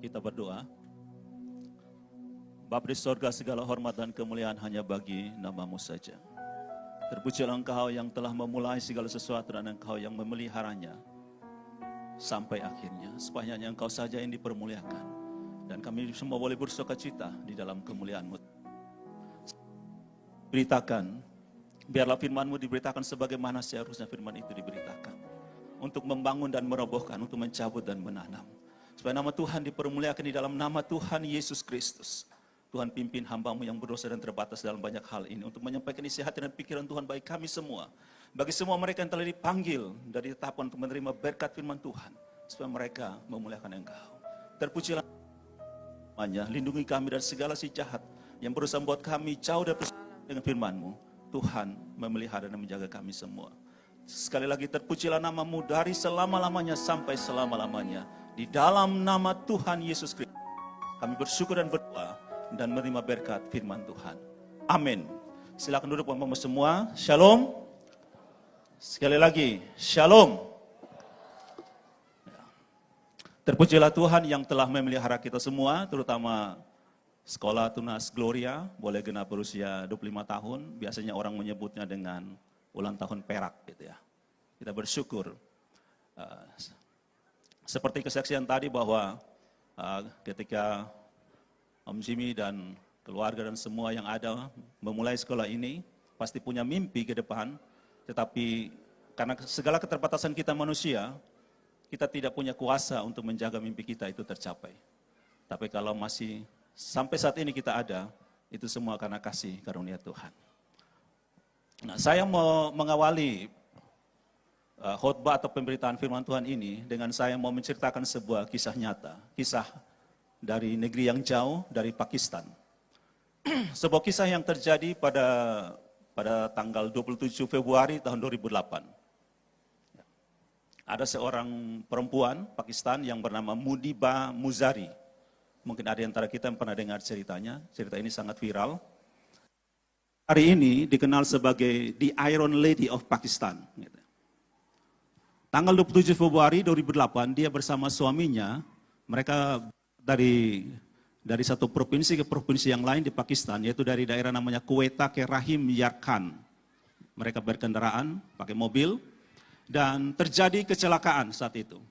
Kita berdoa. Bapa di sorga, segala hormat dan kemuliaan hanya bagi nama-Mu saja. Terpujilah Engkau yang telah memulai segala sesuatu dan Engkau yang memeliharanya sampai akhirnya. Sepanjangnya Engkau saja yang dipermuliakan. Dan kami semua boleh bersukacita di dalam kemuliaan-Mu. Beritakan, biarlah firman-Mu diberitakan sebagaimana seharusnya firman itu diberitakan. Untuk membangun dan merobohkan, untuk mencabut dan menanam. Supaya nama Tuhan dipermuliakan di dalam nama Tuhan Yesus Kristus. Tuhan pimpin hamba-Mu yang berdosa dan terbatas dalam banyak hal ini. Untuk menyampaikan isi hati dan pikiran Tuhan bagi kami semua. Bagi semua mereka yang telah dipanggil dari tetapan untuk menerima berkat firman Tuhan. Supaya mereka memuliakan Engkau. Terpujilah namanya, lindungi kami dari segala si jahat. Yang berusaha membuat kami jauh dari dengan firman-Mu. Tuhan memelihara dan menjaga kami semua. Sekali lagi terpujilah nama-Mu dari selama-lamanya sampai selama-lamanya. Di dalam nama Tuhan Yesus Kristus, kami bersyukur dan berdoa dan menerima berkat firman Tuhan. Amin. Silakan duduk Bapak-Bapak semua. Shalom. Sekali lagi, shalom. Terpujilah Tuhan yang telah memelihara kita semua, terutama Sekolah Tunas Gloria, boleh genap berusia 25 tahun. Biasanya orang menyebutnya dengan ulang tahun perak gitu ya. Kita bersyukur. Seperti kesaksian tadi bahwa ketika Om Jimmy dan keluarga dan semua yang ada memulai sekolah ini, pasti punya mimpi ke depan, tetapi karena segala keterbatasan kita manusia, kita tidak punya kuasa untuk menjaga mimpi kita itu tercapai. Tapi kalau masih sampai saat ini kita ada, itu semua karena kasih karunia Tuhan. Nah, saya mau mengawali khotbah atau pemberitaan firman Tuhan ini dengan saya mau menceritakan sebuah kisah nyata, kisah dari negeri yang jauh, dari Pakistan. Sebuah kisah yang terjadi pada tanggal 27 Februari tahun 2008. Ada seorang perempuan Pakistan yang bernama Mudiba Muzari. Mungkin ada antara kita yang pernah dengar ceritanya, cerita ini sangat viral. Hari ini dikenal sebagai The Iron Lady of Pakistan. Tanggal 27 Februari 2008, dia bersama suaminya, mereka dari satu provinsi ke provinsi yang lain di Pakistan, yaitu dari daerah namanya Quetta ke Rahim Yar Khan. Mereka berkendaraan, pakai mobil, dan terjadi kecelakaan saat itu.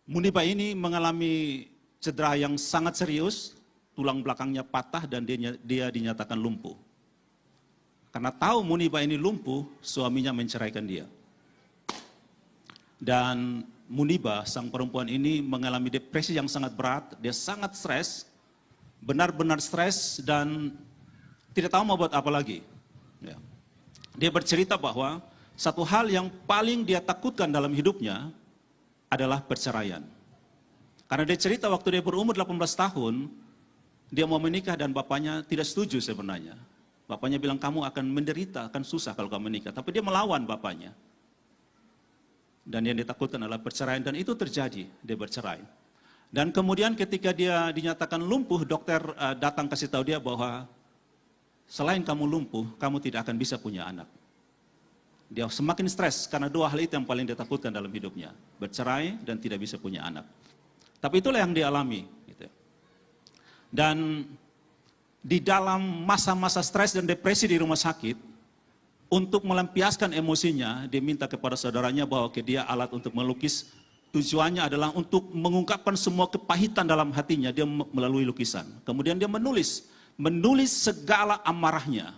Muniba ini mengalami cedera yang sangat serius, tulang belakangnya patah dan dia dinyatakan lumpuh. Karena tahu Muniba ini lumpuh, suaminya menceraikan dia. Dan Muniba, sang perempuan ini mengalami depresi yang sangat berat, dia sangat stres, benar-benar stres dan tidak tahu mau buat apa lagi. Dia bercerita bahwa satu hal yang paling dia takutkan dalam hidupnya adalah perceraian. Karena dia cerita waktu dia berumur 18 tahun, dia mau menikah dan bapaknya tidak setuju sebenarnya. Bapaknya bilang kamu akan menderita, akan susah kalau kamu menikah. Tapi dia melawan bapaknya. Dan yang ditakutkan adalah perceraian dan itu terjadi, dia bercerai. Dan kemudian ketika dia dinyatakan lumpuh, dokter datang kasih tahu dia bahwa selain kamu lumpuh, kamu tidak akan bisa punya anak. Dia semakin stres karena dua hal itu yang paling ditakutkan dalam hidupnya. Bercerai dan tidak bisa punya anak. Tapi itulah yang dialami. Gitu. Dan di dalam masa-masa stres dan depresi di rumah sakit, untuk melampiaskan emosinya, dia minta kepada saudaranya bahwa dia alat untuk melukis. Tujuannya adalah untuk mengungkapkan semua kepahitan dalam hatinya, dia melalui lukisan. Kemudian dia menulis segala amarahnya.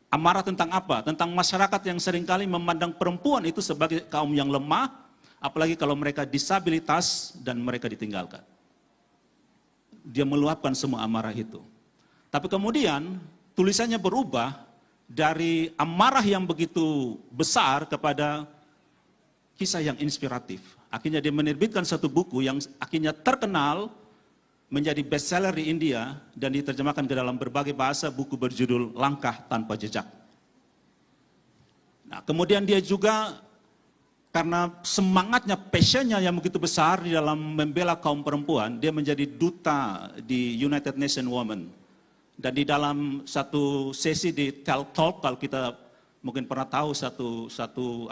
Amarah tentang apa? Tentang masyarakat yang seringkali memandang perempuan itu sebagai kaum yang lemah, apalagi kalau mereka disabilitas dan mereka ditinggalkan. Dia meluapkan semua amarah itu. Tapi kemudian tulisannya berubah dari amarah yang begitu besar kepada kisah yang inspiratif. Akhirnya dia menerbitkan satu buku yang akhirnya terkenal, menjadi bestseller di India dan diterjemahkan ke dalam berbagai bahasa, buku berjudul Langkah Tanpa Jejak. Nah, kemudian dia juga karena semangatnya, passionnya yang begitu besar di dalam membela kaum perempuan, dia menjadi duta di United Nations Women. Dan di dalam satu sesi di TED Talk, kalau kita mungkin pernah tahu satu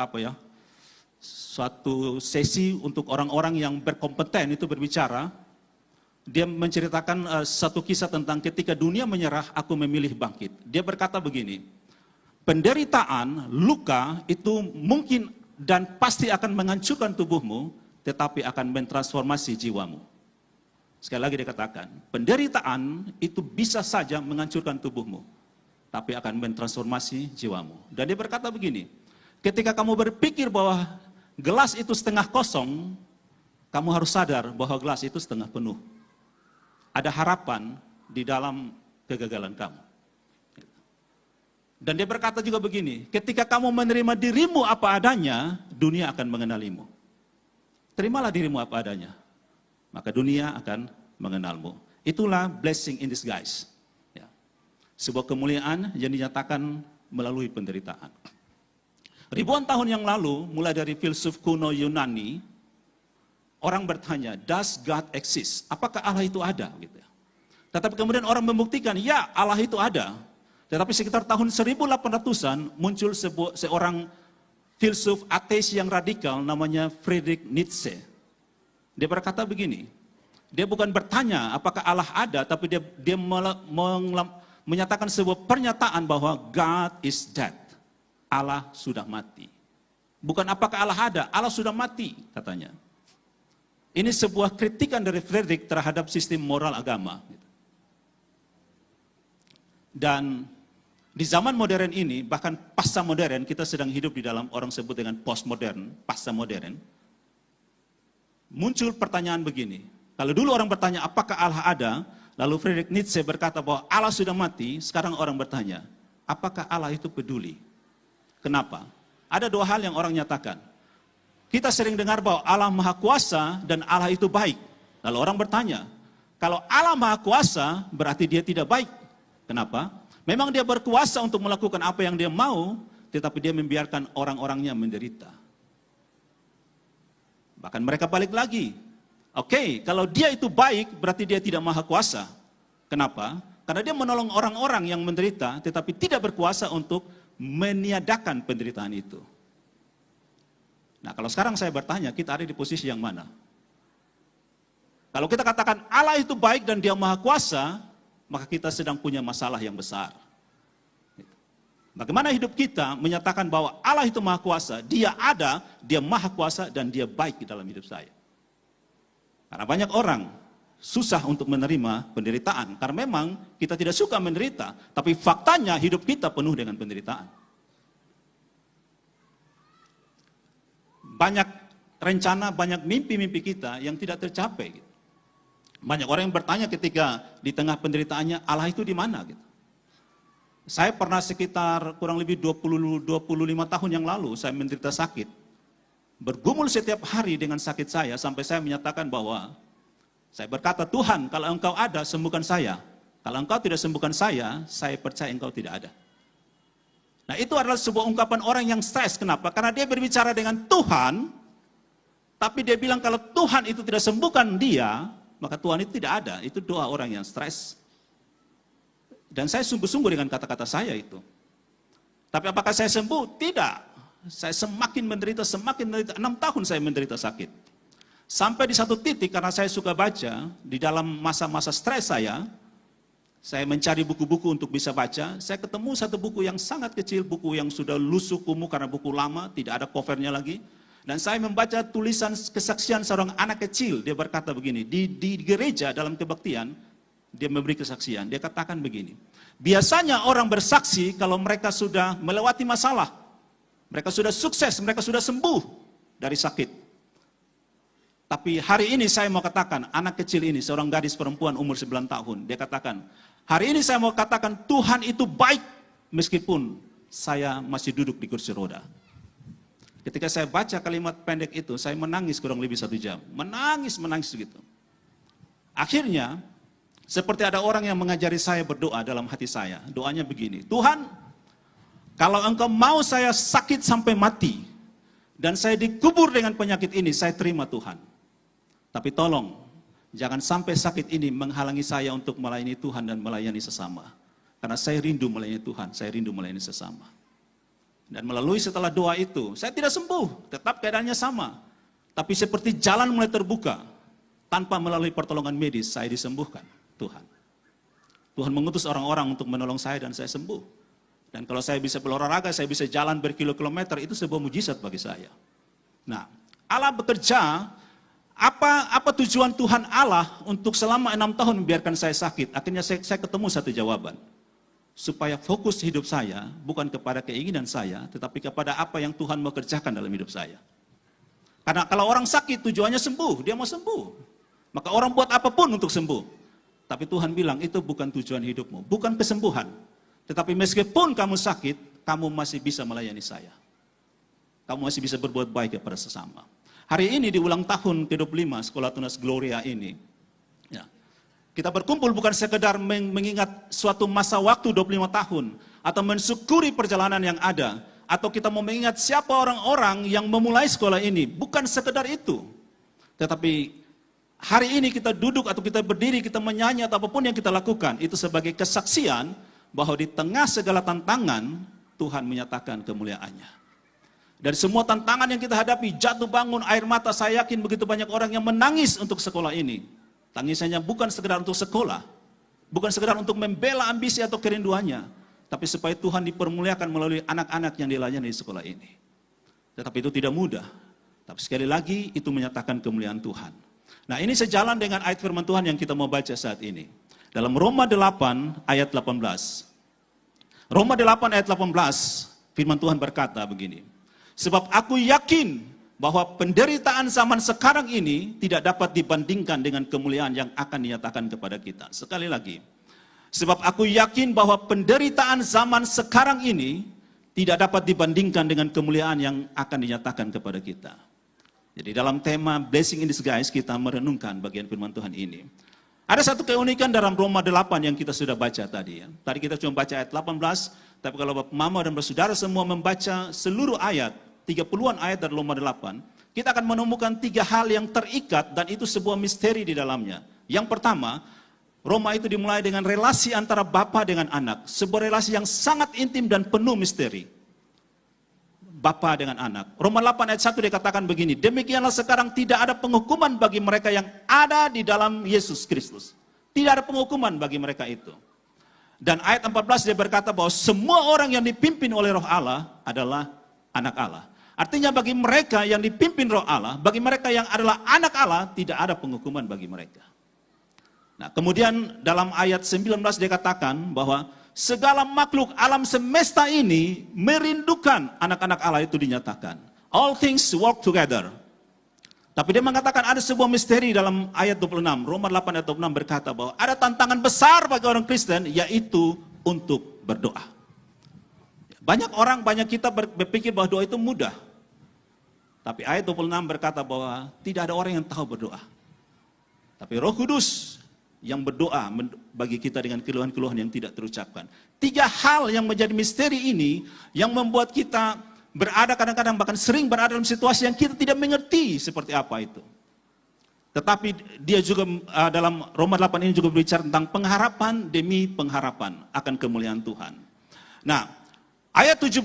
suatu sesi untuk orang-orang yang berkompeten itu berbicara. Dia menceritakan satu kisah tentang ketika dunia menyerah, aku memilih bangkit. Dia berkata begini, penderitaan, luka itu mungkin dan pasti akan menghancurkan tubuhmu, tetapi akan mentransformasi jiwamu. Sekali lagi dia katakan, penderitaan itu bisa saja menghancurkan tubuhmu, tapi akan mentransformasi jiwamu. Dan dia berkata begini, ketika kamu berpikir bahwa gelas itu setengah kosong, kamu harus sadar bahwa gelas itu setengah penuh. Ada harapan di dalam kegagalan kamu. Dan dia berkata juga begini, ketika kamu menerima dirimu apa adanya, dunia akan mengenalimu. Terimalah dirimu apa adanya, maka dunia akan mengenalmu. Itulah blessing in disguise. Ya. Sebuah kemuliaan yang dinyatakan melalui penderitaan. Ribuan tahun yang lalu, mulai dari filsuf kuno Yunani, orang bertanya, does God exist? Apakah Allah itu ada? Gitu. Tetapi kemudian orang membuktikan, ya Allah itu ada. Tetapi sekitar tahun 1800-an muncul seorang filsuf ateis yang radikal namanya Friedrich Nietzsche. Dia berkata begini, dia bukan bertanya apakah Allah ada, tapi dia menyatakan sebuah pernyataan bahwa God is dead. Allah sudah mati. Bukan apakah Allah ada, Allah sudah mati katanya. Ini sebuah kritikan dari Friedrich terhadap sistem moral agama. Dan di zaman modern ini, bahkan pasca modern, kita sedang hidup di dalam orang sebut dengan postmodern, pasca modern. Muncul pertanyaan begini, kalau dulu orang bertanya apakah Allah ada, lalu Friedrich Nietzsche berkata bahwa Allah sudah mati, sekarang orang bertanya, apakah Allah itu peduli? Kenapa? Ada dua hal yang orang nyatakan. Kita sering dengar bahwa Allah Maha Kuasa dan Allah itu baik. Lalu orang bertanya, kalau Allah Maha Kuasa berarti dia tidak baik. Kenapa? Memang dia berkuasa untuk melakukan apa yang dia mau, tetapi dia membiarkan orang-orangnya menderita. Bahkan mereka balik lagi. Oke, kalau dia itu baik berarti dia tidak Maha Kuasa. Kenapa? Karena dia menolong orang-orang yang menderita, tetapi tidak berkuasa untuk meniadakan penderitaan itu. Nah, kalau sekarang saya bertanya, kita ada di posisi yang mana? Kalau kita katakan Allah itu baik dan dia Maha Kuasa, maka kita sedang punya masalah yang besar. Bagaimana hidup kita menyatakan bahwa Allah itu Maha Kuasa, dia ada, dia Maha Kuasa, dan dia baik di dalam hidup saya. Karena banyak orang susah untuk menerima penderitaan, karena memang kita tidak suka menderita, tapi faktanya hidup kita penuh dengan penderitaan. Banyak rencana, banyak mimpi-mimpi kita yang tidak tercapai. Banyak orang yang bertanya ketika di tengah penderitaannya, Allah itu di mana? Saya pernah sekitar kurang lebih 25 tahun yang lalu, saya menderita sakit. Bergumul setiap hari dengan sakit saya, sampai saya menyatakan bahwa, saya berkata, Tuhan, kalau Engkau ada, sembuhkan saya. Kalau Engkau tidak sembuhkan saya percaya Engkau tidak ada. Nah, itu adalah sebuah ungkapan orang yang stres. Kenapa? Karena dia berbicara dengan Tuhan, tapi dia bilang kalau Tuhan itu tidak sembuhkan dia, maka Tuhan itu tidak ada. Itu doa orang yang stres. Dan saya sungguh-sungguh dengan kata-kata saya itu. Tapi apakah saya sembuh? Tidak. Saya semakin menderita. 6 tahun saya menderita sakit. Sampai di satu titik, karena saya suka baca, di dalam masa-masa stres saya mencari buku-buku untuk bisa baca. Saya ketemu satu buku yang sangat kecil, buku yang sudah lusuh kumuh karena buku lama, tidak ada covernya lagi. Dan saya membaca tulisan kesaksian seorang anak kecil. Dia berkata begini, di gereja dalam kebaktian, dia memberi kesaksian. Dia katakan begini, biasanya orang bersaksi kalau mereka sudah melewati masalah, mereka sudah sukses, mereka sudah sembuh dari sakit. Tapi hari ini saya mau katakan, anak kecil ini, seorang gadis perempuan umur 9 tahun, dia katakan, hari ini saya mau katakan Tuhan itu baik meskipun saya masih duduk di kursi roda. Ketika saya baca kalimat pendek itu, saya menangis kurang lebih 1 jam. Menangis gitu. Akhirnya, seperti ada orang yang mengajari saya berdoa dalam hati saya. Doanya begini, Tuhan, kalau Engkau mau saya sakit sampai mati, dan saya dikubur dengan penyakit ini, saya terima Tuhan. Tapi tolong, jangan sampai sakit ini menghalangi saya untuk melayani Tuhan dan melayani sesama. Karena saya rindu melayani Tuhan, saya rindu melayani sesama. Dan melalui setelah doa itu, saya tidak sembuh, tetap keadaannya sama. Tapi seperti jalan mulai terbuka, tanpa melalui pertolongan medis, saya disembuhkan Tuhan. Tuhan mengutus orang-orang untuk menolong saya dan saya sembuh. Dan kalau saya bisa berolahraga, saya bisa jalan berkilo-kilometer, itu sebuah mujizat bagi saya. Nah, Allah bekerja, apa tujuan Tuhan Allah untuk selama 6 tahun membiarkan saya sakit? Akhirnya saya ketemu satu jawaban. Supaya fokus hidup saya bukan kepada keinginan saya, tetapi kepada apa yang Tuhan mau kerjakan dalam hidup saya. Karena kalau orang sakit tujuannya sembuh, dia mau sembuh. Maka orang buat apapun untuk sembuh. Tapi Tuhan bilang itu bukan tujuan hidupmu, bukan kesembuhan. Tetapi meskipun kamu sakit, kamu masih bisa melayani saya. Kamu masih bisa berbuat baik kepada sesama. Hari ini di ulang tahun ke-25 Sekolah Tunas Gloria ini, ya, kita berkumpul bukan sekedar mengingat suatu masa waktu 25 tahun, atau mensyukuri perjalanan yang ada, atau kita mau mengingat siapa orang-orang yang memulai sekolah ini, bukan sekedar itu. Tetapi hari ini kita duduk atau kita berdiri, kita menyanyi atau apapun yang kita lakukan, itu sebagai kesaksian bahwa di tengah segala tantangan, Tuhan menyatakan kemuliaannya. Dari semua tantangan yang kita hadapi, jatuh bangun, air mata, saya yakin begitu banyak orang yang menangis untuk sekolah ini. Tangisannya bukan sekedar untuk sekolah, bukan sekedar untuk membela ambisi atau kerinduannya, tapi supaya Tuhan dipermuliakan melalui anak-anak yang dilayani di sekolah ini. Tetapi itu tidak mudah. Tapi sekali lagi itu menyatakan kemuliaan Tuhan. Nah, ini sejalan dengan ayat firman Tuhan yang kita mau baca saat ini. Dalam Roma 8 ayat 18. Roma 8 ayat 18, firman Tuhan berkata begini. Sebab aku yakin bahwa penderitaan zaman sekarang ini tidak dapat dibandingkan dengan kemuliaan yang akan dinyatakan kepada kita. Sekali lagi. Sebab aku yakin bahwa penderitaan zaman sekarang ini tidak dapat dibandingkan dengan kemuliaan yang akan dinyatakan kepada kita. Jadi dalam tema Blessing in Disguise kita merenungkan bagian firman Tuhan ini. Ada satu keunikan dalam Roma 8 yang kita sudah baca tadi. Ya. Tadi kita cuma baca ayat 18, tapi kalau Bapak, Mama, dan Saudara semua membaca seluruh ayat, 30-an ayat dari Roma 8, kita akan menemukan 3 hal yang terikat dan itu sebuah misteri di dalamnya. Yang pertama, Roma itu dimulai dengan relasi antara bapa dengan anak. Sebuah relasi yang sangat intim dan penuh misteri. Bapa dengan anak. Roma 8 ayat 1 dikatakan begini. Demikianlah sekarang tidak ada penghukuman bagi mereka yang ada di dalam Yesus Kristus. Tidak ada penghukuman bagi mereka itu. Dan ayat 14 dia berkata bahwa semua orang yang dipimpin oleh roh Allah adalah anak Allah. Artinya bagi mereka yang dipimpin roh Allah, bagi mereka yang adalah anak Allah, tidak ada penghukuman bagi mereka. Nah, kemudian dalam ayat 19 dikatakan bahwa segala makhluk alam semesta ini merindukan anak-anak Allah itu dinyatakan. All things work together. Tapi dia mengatakan ada sebuah misteri dalam ayat 26. Roma 8 ayat 26 berkata bahwa ada tantangan besar bagi orang Kristen, yaitu untuk berdoa. Banyak orang, banyak kita berpikir bahwa doa itu mudah. Tapi ayat 26 berkata bahwa tidak ada orang yang tahu berdoa. Tapi Roh Kudus yang berdoa bagi kita dengan keluhan-keluhan yang tidak terucapkan. 3 hal yang menjadi misteri ini yang membuat kita berada kadang-kadang bahkan sering berada dalam situasi yang kita tidak mengerti seperti apa itu. Tetapi dia juga dalam Roma 8 ini juga berbicara tentang pengharapan demi pengharapan akan kemuliaan Tuhan. Nah, ayat 17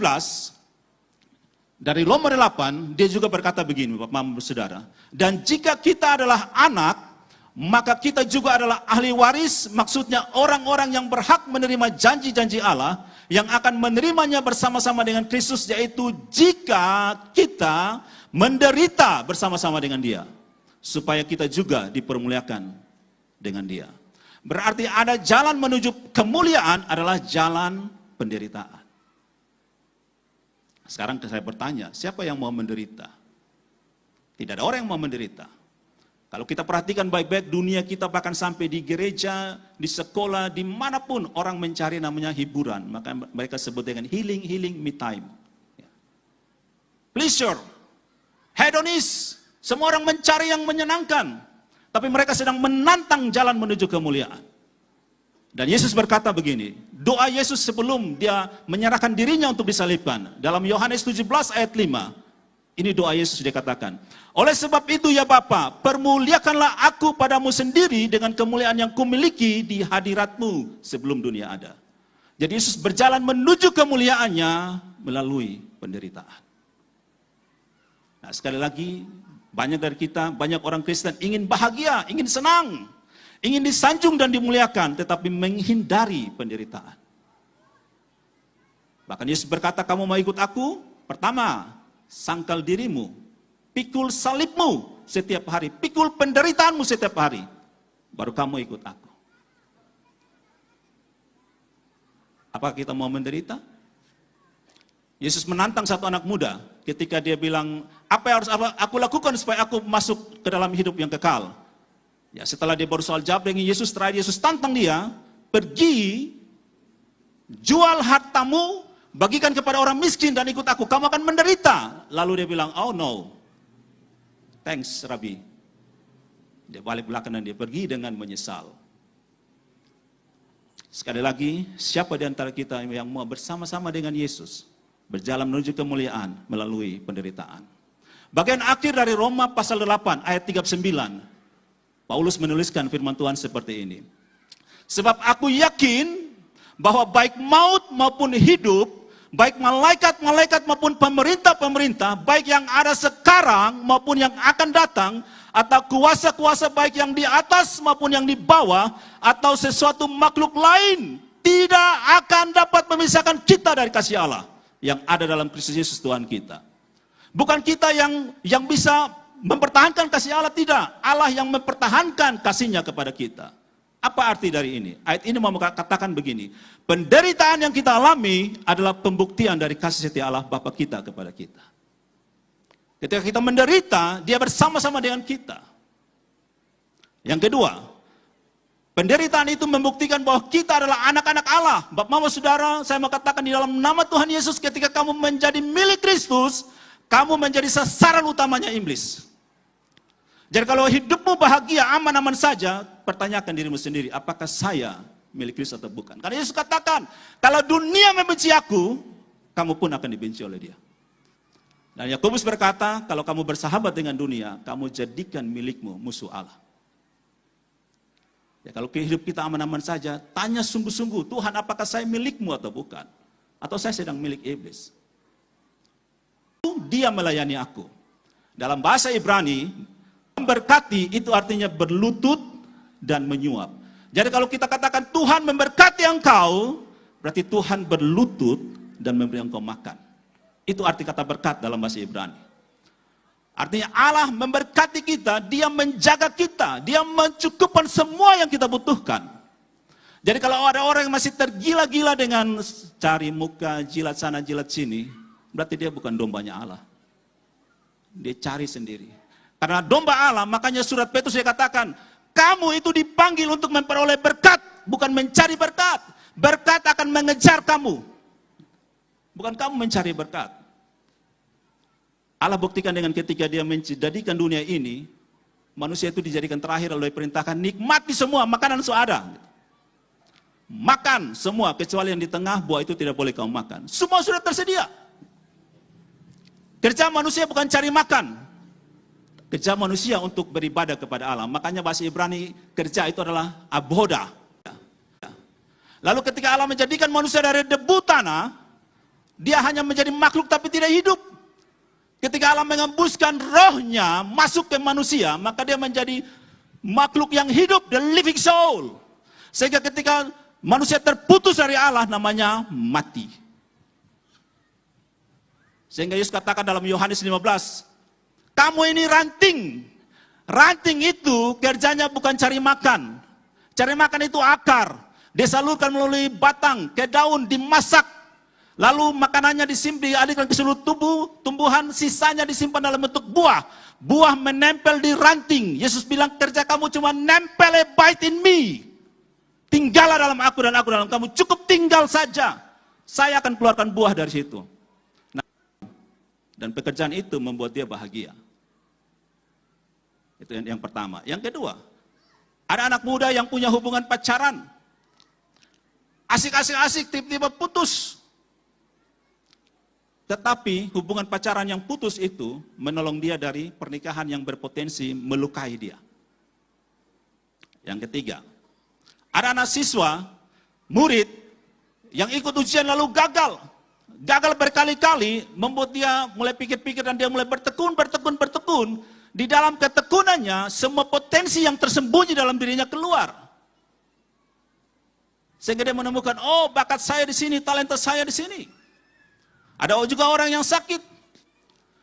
dari Roma 8 dia juga berkata begini, Bapak, Mama, Saudara. Dan jika kita adalah anak, maka kita juga adalah ahli waris, maksudnya orang-orang yang berhak menerima janji-janji Allah, yang akan menerimanya bersama-sama dengan Kristus, yaitu jika kita menderita bersama-sama dengan Dia, supaya kita juga dipermuliakan dengan Dia. Berarti ada jalan menuju kemuliaan adalah jalan penderitaan. Sekarang saya bertanya, siapa yang mau menderita? Tidak ada orang yang mau menderita. Kalau kita perhatikan baik-baik dunia kita bahkan sampai di gereja, di sekolah, dimanapun orang mencari namanya hiburan. Maka mereka sebut dengan healing me time. Pleasure, hedonis, semua orang mencari yang menyenangkan. Tapi mereka sedang menantang jalan menuju kemuliaan. Dan Yesus berkata begini, doa Yesus sebelum dia menyerahkan dirinya untuk disalibkan. Dalam Yohanes 17 ayat 5, ini doa Yesus dia katakan. Oleh sebab itu ya Bapa, permuliakanlah aku padamu sendiri dengan kemuliaan yang kumiliki di hadiratmu sebelum dunia ada. Jadi Yesus berjalan menuju kemuliaannya melalui penderitaan. Nah, sekali lagi, banyak dari kita, banyak orang Kristen ingin bahagia, ingin senang, ingin disanjung dan dimuliakan, tetapi menghindari penderitaan. Bahkan Yesus berkata, kamu mau ikut aku? Pertama, sangkal dirimu, pikul salibmu setiap hari, pikul penderitaanmu setiap hari, baru kamu ikut aku. Apakah kita mau menderita? Yesus menantang satu anak muda ketika dia bilang, apa yang harus aku lakukan supaya aku masuk ke dalam hidup yang kekal? Ya, setelah dia baru soal jawab dengan Yesus, terakhir Yesus tantang dia, pergi, jual hartamu, bagikan kepada orang miskin dan ikut aku, kamu akan menderita. Lalu dia bilang, oh no, thanks Rabbi. Dia balik belakang dan dia pergi dengan menyesal. Sekali lagi, siapa di antara kita yang mau bersama-sama dengan Yesus berjalan menuju kemuliaan melalui penderitaan? Bagian akhir dari Roma pasal 8 ayat 39, Paulus menuliskan firman Tuhan seperti ini. Sebab aku yakin bahwa baik maut maupun hidup, baik malaikat-malaikat maupun pemerintah-pemerintah, baik yang ada sekarang maupun yang akan datang, atau kuasa-kuasa baik yang di atas maupun yang di bawah, atau sesuatu makhluk lain, tidak akan dapat memisahkan kita dari kasih Allah yang ada dalam Kristus Yesus Tuhan kita. Bukan kita yang bisa mempertahankan kasih Allah, tidak. Allah yang mempertahankan kasihnya kepada kita. Apa arti dari ini? Ayat ini mau katakan begini, penderitaan yang kita alami adalah pembuktian dari kasih setia Allah Bapa kita kepada kita. Ketika kita menderita, dia bersama-sama dengan kita. Yang kedua, penderitaan itu membuktikan bahwa kita adalah anak-anak Allah. Bapak, Mama, Saudara, saya mau katakan di dalam nama Tuhan Yesus, ketika kamu menjadi milik Kristus, kamu menjadi sasaran utamanya iblis. Jadi kalau hidupmu bahagia, aman-aman saja, pertanyakan dirimu sendiri, apakah saya milik Kristus atau bukan? Karena Yesus katakan, kalau dunia membenci aku, kamu pun akan dibenci oleh dia. Dan Yakobus berkata, kalau kamu bersahabat dengan dunia, kamu jadikan milikmu musuh Allah. Ya, kalau hidup kita aman-aman saja, tanya sungguh-sungguh, Tuhan, apakah saya milikmu atau bukan? Atau saya sedang milik iblis? Dia melayani aku. Dalam bahasa Ibrani, memberkati itu artinya berlutut dan menyuap. Jadi kalau kita katakan Tuhan memberkati engkau, berarti Tuhan berlutut dan memberi engkau makan. Itu arti kata berkat dalam bahasa Ibrani. Artinya Allah memberkati kita, dia menjaga kita, dia mencukupkan semua yang kita butuhkan. Jadi kalau ada orang yang masih tergila-gila dengan cari muka, jilat sana, jilat sini, berarti dia bukan dombanya Allah. Dia cari sendiri. Karena domba Allah, makanya surat Petrus dia katakan, kamu itu dipanggil untuk memperoleh berkat, bukan mencari berkat. Berkat akan mengejar kamu. Bukan kamu mencari berkat. Allah buktikan dengan ketika dia menjadikan dunia ini, manusia itu dijadikan terakhir lalu diperintahkan, nikmati semua, makanan sudah ada. Makan semua, kecuali yang di tengah, buah itu tidak boleh kamu makan. Semua sudah tersedia. Kerja manusia bukan cari makan. Kerja manusia untuk beribadah kepada Allah. Makanya bahasa Ibrani, kerja itu adalah aboda. Lalu ketika Allah menjadikan manusia dari debu tanah, dia hanya menjadi makhluk tapi tidak hidup. Ketika Allah mengembuskan rohnya masuk ke manusia, maka dia menjadi makhluk yang hidup, the living soul. Sehingga ketika manusia terputus dari Allah, namanya mati. Sehingga Yesus katakan dalam Yohanes 15, kamu ini ranting. Ranting itu kerjanya bukan cari makan. Cari makan itu akar. Disalurkan melalui batang, ke daun, dimasak. Lalu makanannya disimpan, dialirkan ke seluruh tubuh, tumbuhan, sisanya disimpan dalam bentuk buah. Buah menempel di ranting. Yesus bilang, kerja kamu cuma nempel, abide in me. Tinggallah dalam aku dan aku dalam kamu. Cukup tinggal saja. Saya akan keluarkan buah dari situ. Nah, dan pekerjaan itu membuat dia bahagia. Itu yang pertama. Yang kedua, ada anak muda yang punya hubungan pacaran. Asik-asik-asik, tiba-tiba putus. Tetapi hubungan pacaran yang putus itu menolong dia dari pernikahan yang berpotensi melukai dia. Yang ketiga, ada anak siswa, murid, yang ikut ujian lalu gagal. gagal berkali-kali, membuat dia mulai pikir-pikir dan dia mulai bertekun. Di dalam ketekunannya, semua potensi yang tersembunyi dalam dirinya keluar. Sehingga dia menemukan, oh bakat saya di sini, talenta saya di sini. Ada juga orang yang sakit.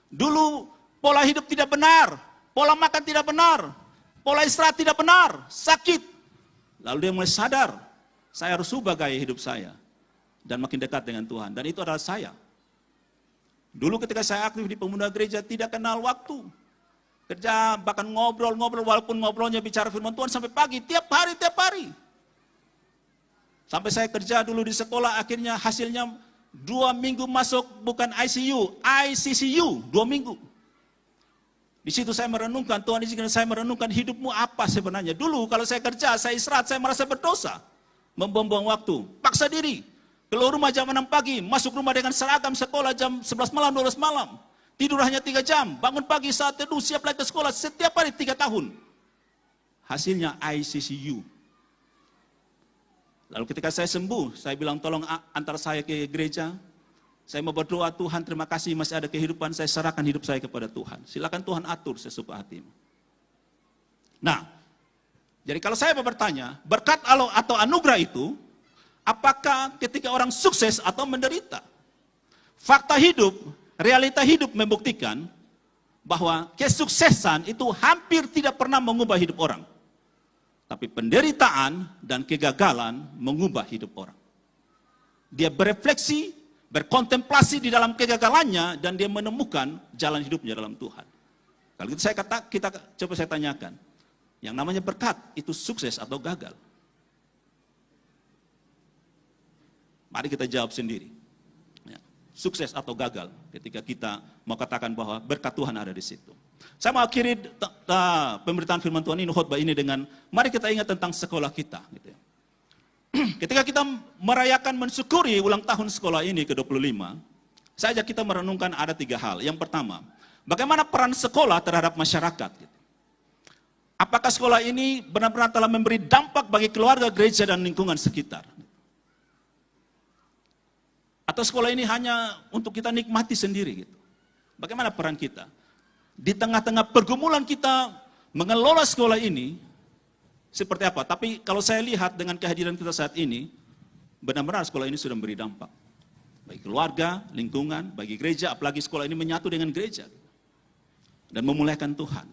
Dulu pola hidup tidak benar, pola makan tidak benar, pola istirahat tidak benar, sakit. Lalu dia mulai sadar, saya harus ubah gaya hidup saya. Dan makin dekat dengan Tuhan. Dan itu adalah saya. Dulu ketika saya aktif di pemuda gereja, tidak kenal waktu. Kerja, bahkan ngobrol-ngobrol, walaupun ngobrolnya bicara firman Tuhan sampai pagi, tiap hari. Sampai saya kerja dulu di sekolah, akhirnya hasilnya 2 minggu masuk bukan ICU, ICCU, 2 minggu. Di situ saya merenungkan, Tuhan izinkan saya merenungkan hidupmu apa sebenarnya. Dulu kalau saya kerja, saya istirahat, saya merasa berdosa. Membuang-buang waktu, paksa diri. Keluar rumah jam 6 pagi, masuk rumah dengan seragam sekolah jam 11 malam, 12 malam. Tidur hanya 3 jam, bangun pagi saat teduh, siap lagi ke sekolah setiap hari 3 tahun. Hasilnya ICCU. Lalu ketika saya sembuh, saya bilang tolong antar saya ke gereja. Saya mau berdoa, Tuhan terima kasih masih ada kehidupan, saya serahkan hidup saya kepada Tuhan. Silakan Tuhan atur sesuka hatimu. Nah, jadi kalau saya bertanya, berkat Allah atau anugerah itu, apakah ketika orang sukses atau menderita? Fakta hidup, realita hidup membuktikan bahwa kesuksesan itu hampir tidak pernah mengubah hidup orang. Tapi penderitaan dan kegagalan mengubah hidup orang. Dia berefleksi, berkontemplasi di dalam kegagalannya, dan dia menemukan jalan hidupnya dalam Tuhan. Kalau gitu kita coba saya tanyakan, yang namanya berkat itu sukses atau gagal? Mari kita jawab sendiri. Ya, sukses atau gagal ketika kita mau katakan bahwa berkat Tuhan ada di situ. Saya mau akhiri pemberitaan firman Tuhan ini, khotbah ini dengan, mari kita ingat tentang sekolah kita. Gitu ya. Ketika kita merayakan, mensyukuri ulang tahun sekolah ini ke-25, saya ajak kita merenungkan ada 3 hal. Yang pertama, bagaimana peran sekolah terhadap masyarakat. Gitu. Apakah sekolah ini benar-benar telah memberi dampak bagi keluarga, gereja, dan lingkungan sekitar? Atau sekolah ini hanya untuk kita nikmati sendiri? Gitu. Bagaimana peran kita? Di tengah-tengah pergumulan kita mengelola sekolah ini, seperti apa? Tapi kalau saya lihat dengan kehadiran kita saat ini, benar-benar sekolah ini sudah memberi dampak. Bagi keluarga, lingkungan, bagi gereja, apalagi sekolah ini menyatu dengan gereja. Dan memuliakan Tuhan.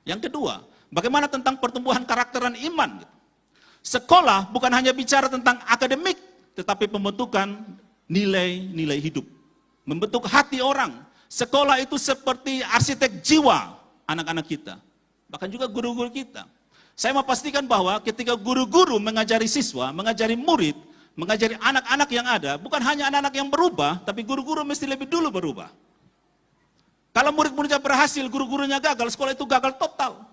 Yang kedua, bagaimana tentang pertumbuhan karakter dan iman? Sekolah bukan hanya bicara tentang akademik, tetapi pembentukan nilai-nilai hidup. Membentuk hati orang. Sekolah itu seperti arsitek jiwa anak-anak kita. Bahkan juga guru-guru kita. Saya mau pastikan bahwa ketika guru-guru mengajari siswa, mengajari murid, mengajari anak-anak yang ada, bukan hanya anak-anak yang berubah, tapi guru-guru mesti lebih dulu berubah. Kalau murid-muridnya berhasil, guru-gurunya gagal, sekolah itu gagal total.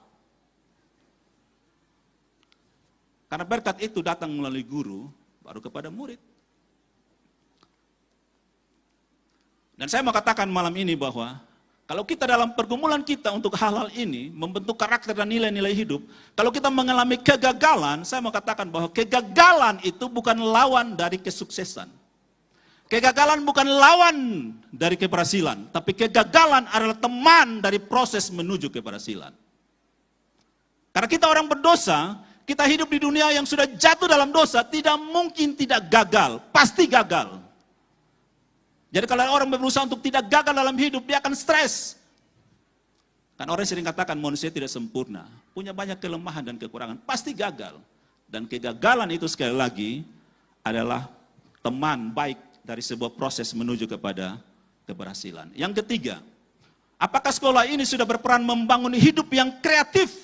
Karena berkat itu datang melalui guru, baru kepada murid. Dan saya mau katakan malam ini bahwa kalau kita dalam pergumulan kita untuk hal-hal ini, membentuk karakter dan nilai-nilai hidup, kalau kita mengalami kegagalan, saya mau katakan bahwa kegagalan itu bukan lawan dari kesuksesan. Kegagalan bukan lawan dari keberhasilan, tapi kegagalan adalah teman dari proses menuju keberhasilan. Karena kita orang berdosa, kita hidup di dunia yang sudah jatuh dalam dosa, tidak mungkin tidak gagal, pasti gagal. Jadi kalau orang berusaha untuk tidak gagal dalam hidup, dia akan stres. Kan orang sering katakan manusia tidak sempurna, punya banyak kelemahan dan kekurangan, pasti gagal. Dan kegagalan itu sekali lagi adalah teman baik dari sebuah proses menuju kepada keberhasilan. Yang ketiga, apakah sekolah ini sudah berperan membangun hidup yang kreatif?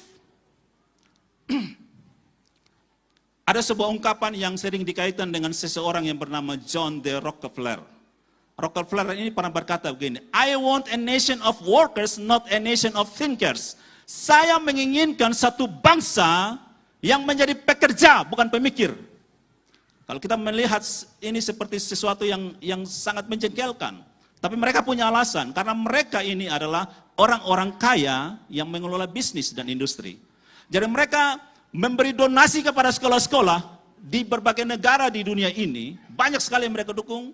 Ada sebuah ungkapan yang sering dikaitkan dengan seseorang yang bernama John D. Rockefeller. Rockefeller ini pernah berkata begini, I want a nation of workers, not a nation of thinkers. Saya menginginkan satu bangsa yang menjadi pekerja, bukan pemikir. Kalau kita melihat ini seperti sesuatu yang sangat menjengkelkan. Tapi mereka punya alasan, karena mereka ini adalah orang-orang kaya yang mengelola bisnis dan industri. Jadi mereka memberi donasi kepada sekolah-sekolah di berbagai negara di dunia ini, banyak sekali yang mereka dukung.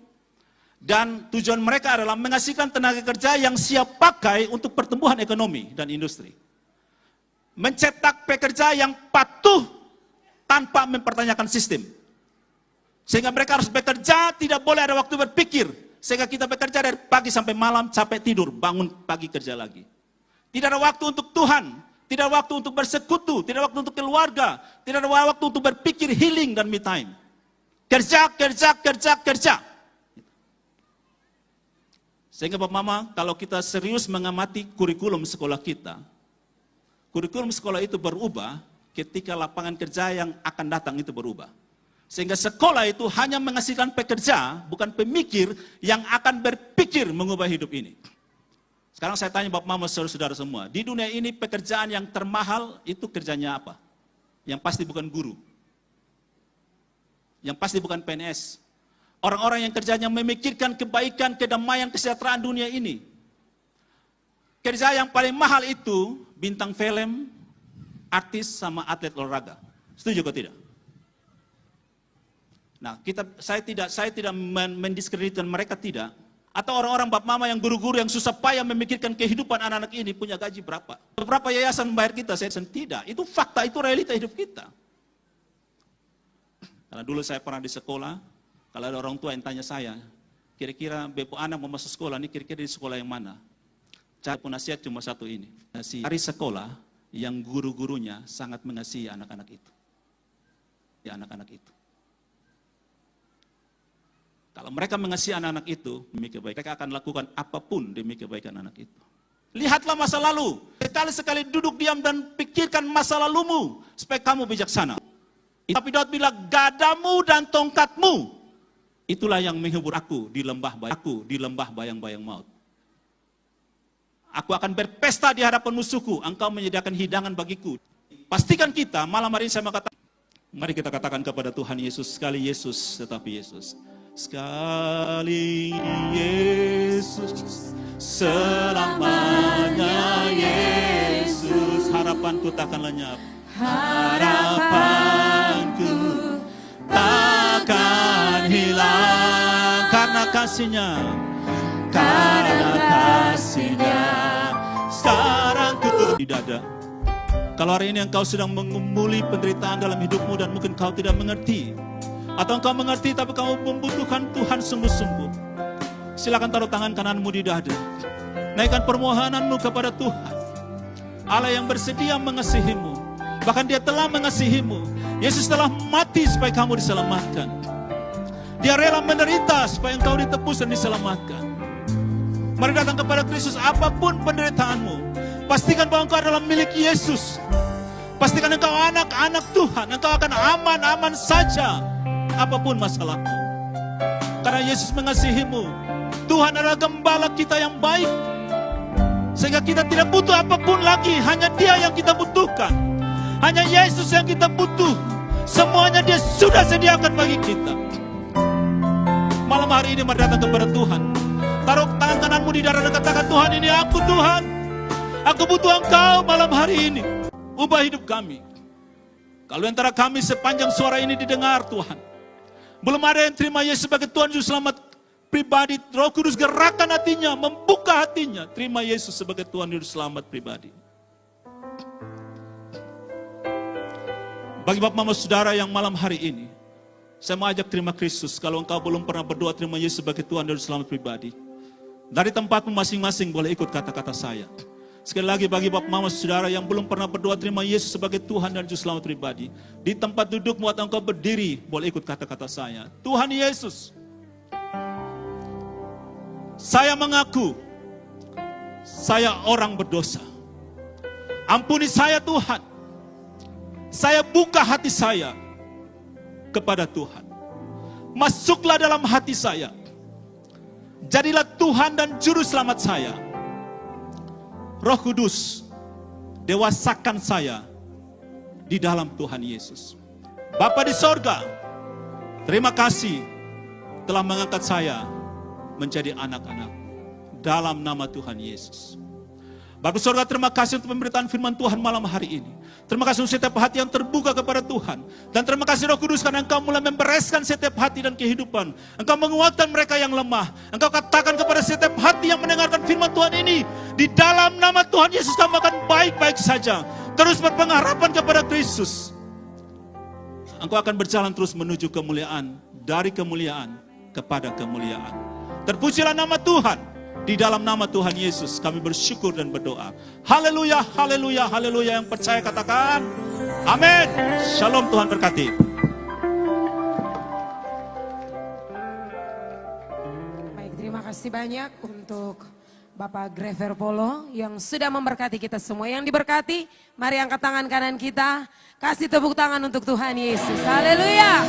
Dan tujuan mereka adalah menghasilkan tenaga kerja yang siap pakai untuk pertumbuhan ekonomi dan industri. Mencetak pekerja yang patuh tanpa mempertanyakan sistem. Sehingga mereka harus bekerja, tidak boleh ada waktu berpikir. Sehingga kita bekerja dari pagi sampai malam, capek tidur, bangun pagi kerja lagi. Tidak ada waktu untuk Tuhan, tidak ada waktu untuk bersekutu, tidak ada waktu untuk keluarga, tidak ada waktu untuk berpikir healing dan me time. Kerja, kerja, kerja, kerja. Sehingga Bapak Mama, kalau kita serius mengamati kurikulum sekolah kita, kurikulum sekolah itu berubah ketika lapangan kerja yang akan datang itu berubah. Sehingga sekolah itu hanya menghasilkan pekerja, bukan pemikir yang akan berpikir mengubah hidup ini. Sekarang saya tanya Bapak Mama, saudara-saudara semua, di dunia ini pekerjaan yang termahal itu kerjanya apa? Yang pasti bukan guru. Yang pasti bukan PNS. Orang-orang yang kerjanya memikirkan kebaikan, kedamaian, kesejahteraan dunia ini. Kerja yang paling mahal itu bintang film, artis, sama atlet olahraga. Setuju atau tidak? Nah, saya tidak mendiskreditkan mereka, tidak. Atau orang-orang Bapak Mama yang guru-guru yang susah payah memikirkan kehidupan anak-anak ini punya gaji berapa? Berapa yayasan membayar kita? Saya tidak. Itu fakta, itu realita hidup kita. Karena dulu saya pernah di sekolah. Kalau ada orang tua yang tanya saya, kira-kira Bepo anak mau masuk sekolah ini kira-kira di sekolah yang mana? Cara penasihat cuma satu ini. Cari sekolah yang guru-gurunya sangat mengasihi anak-anak itu. Ya, anak-anak itu. Kalau mereka mengasihi anak-anak itu demi kebaikan, mereka akan lakukan apapun demi kebaikan anak itu. Lihatlah masa lalu. Sekali-sekali duduk diam dan pikirkan masa lalumu supaya kamu bijaksana. Tapi Daud bilang, gadamu dan tongkatmu itulah yang menghibur aku di lembah bayang-bayang maut. Aku akan berpesta di hadapan musuhku, engkau menyediakan hidangan bagiku. Pastikan kita, malam hari ini saya mau katakan, mari kita katakan kepada Tuhan Yesus, sekali Yesus, tetapi Yesus. Sekali Yesus, selamanya Yesus. Harapanku takkan lenyap. Harapanku takkan hilang karena kasih-Nya, sekarang ku di dada. Kalau hari ini engkau sedang mengumuli penderitaan dalam hidupmu dan mungkin kau tidak mengerti, atau engkau mengerti tapi kamu membutuhkan Tuhan sungguh-sungguh, silakan taruh tangan kananmu di dada, naikkan permohonanmu kepada Tuhan. Allah yang bersedia mengasihimu, bahkan Dia telah mengasihimu. Yesus telah mati supaya kamu diselamatkan. Dia rela menderita supaya engkau ditebus dan diselamatkan. Mari datang kepada Kristus apapun penderitaanmu. Pastikan bahwa engkau adalah milik Yesus. Pastikan engkau anak-anak Tuhan. Engkau akan aman-aman saja apapun masalahmu. Karena Yesus mengasihimu. Tuhan adalah gembala kita yang baik. Sehingga kita tidak butuh apapun lagi. Hanya Dia yang kita butuhkan. Hanya Yesus yang kita butuh. Semuanya Dia sudah sediakan bagi kita. Malam hari ini mari datang kepada Tuhan. Taruh tangan kananmu di dada dan katakan, Tuhan, ini aku Tuhan. Aku butuh Engkau malam hari ini. Ubah hidup kami. Kalau antara kami sepanjang suara ini didengar Tuhan, belum ada yang terima Yesus sebagai Tuhan Juru Selamat pribadi, Roh Kudus gerakan hatinya, membuka hatinya, terima Yesus sebagai Tuhan Juru Selamat pribadi. Bagi Bapak Mama Saudara yang malam hari ini, saya mau ajak terima Kristus. Kalau engkau belum pernah berdoa terima Yesus sebagai Tuhan dan Juru Selamat pribadi, dari tempatmu masing-masing boleh ikut kata-kata saya. Sekali lagi bagi Bapak Mama Saudara yang belum pernah berdoa terima Yesus sebagai Tuhan dan Juru Selamat pribadi, di tempat dudukmu atau engkau berdiri boleh ikut kata-kata saya. Tuhan Yesus, saya mengaku saya orang berdosa. Ampuni saya Tuhan. Saya buka hati saya kepada Tuhan. Masuklah dalam hati saya. Jadilah Tuhan dan Juru Selamat saya. Roh Kudus, dewasakan saya di dalam Tuhan Yesus. Bapa di sorga, terima kasih telah mengangkat saya menjadi anak-anak dalam nama Tuhan Yesus. Bapa Surga, terima kasih untuk pemberitaan firman Tuhan malam hari ini. Terima kasih untuk setiap hati yang terbuka kepada Tuhan. Dan terima kasih Roh Kudus karena Engkau mulai membereskan setiap hati dan kehidupan. Engkau menguatkan mereka yang lemah. Engkau katakan kepada setiap hati yang mendengarkan firman Tuhan ini, di dalam nama Tuhan Yesus kamu akan baik-baik saja. Terus berpengharapan kepada Kristus. Engkau akan berjalan terus menuju kemuliaan, dari kemuliaan kepada kemuliaan. Terpujilah nama Tuhan. Di dalam nama Tuhan Yesus kami bersyukur dan berdoa. Haleluya, haleluya, haleluya. Yang percaya katakan amin. Shalom, Tuhan berkati. Baik, terima kasih banyak untuk Bapak Grever Polo yang sudah memberkati kita semua. Yang diberkati, mari angkat tangan kanan kita. Kasih tepuk tangan untuk Tuhan Yesus. Haleluya.